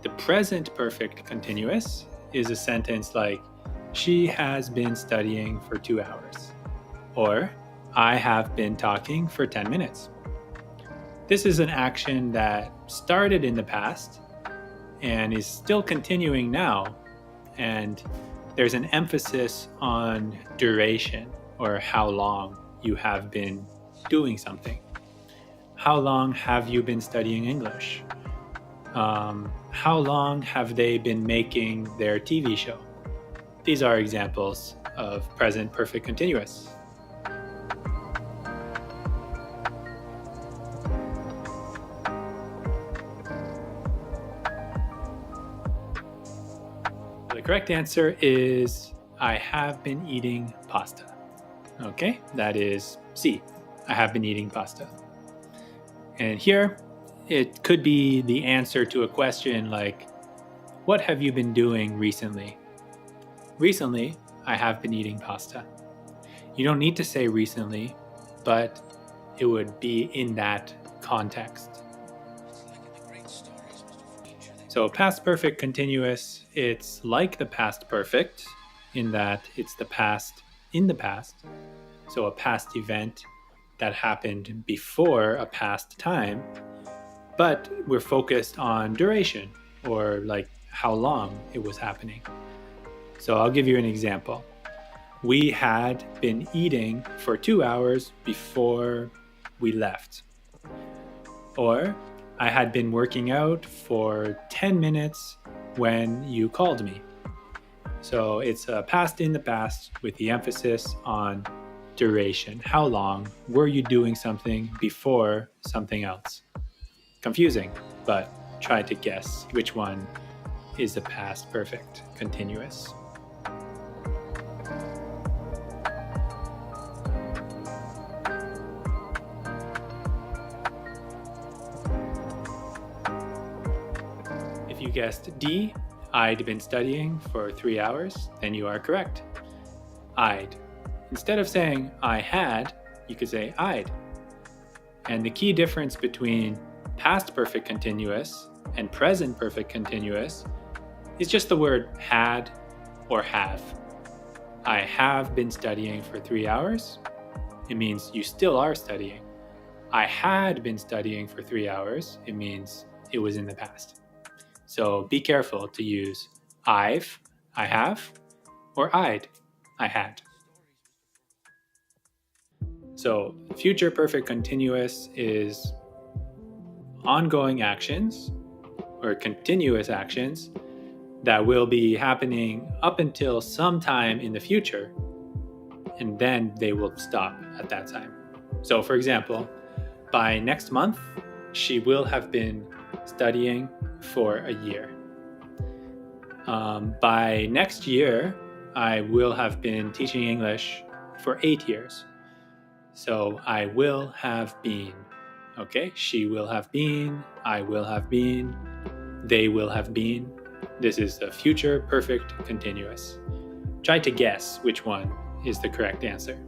The present perfect continuous is a sentence like, she has been studying for 2 hours, or I have been talking for 10 minutes. This is an action that started in the past and is still continuing now, and there's an emphasis on duration, or how long you have been doing something. How long have you been studying English? How long have they been making their TV show? These are examples of present perfect continuous. The correct answer is I have been eating pasta. Okay, that is C. I have been eating pasta. And here, it could be the answer to a question like, what have you been doing recently? Recently, I have been eating pasta. You don't need to say recently, but it would be in that context. So past perfect continuous, it's like the past perfect in that it's the past in the past. So a past event that happened before a past time, but we're focused on duration, or like how long it was happening. So I'll give you an example. We had been eating for 2 hours before we left. Or I had been working out for 10 minutes when you called me. So it's a past in the past with the emphasis on duration. How long were you doing something before something else? Confusing, but try to guess which one is the past perfect continuous. If you guessed D, I'd been studying for 3 hours, then you are correct. I'd. Instead of saying I had, you could say I'd. And the key difference between past perfect continuous and present perfect continuous is just the word had or have. I have been studying for 3 hours. It means you still are studying. I had been studying for 3 hours. It means it was in the past. So be careful to use I have, or I'd, I had. So future perfect continuous is ongoing actions or continuous actions that will be happening up until some time in the future, and then they will stop at that time. So for example, by next month, she will have been studying for a year. By next year, I will have been teaching English for 8 years. So I will have been. Okay, she will have been, I will have been, they will have been. This is the future perfect continuous. Try to guess which one is the correct answer.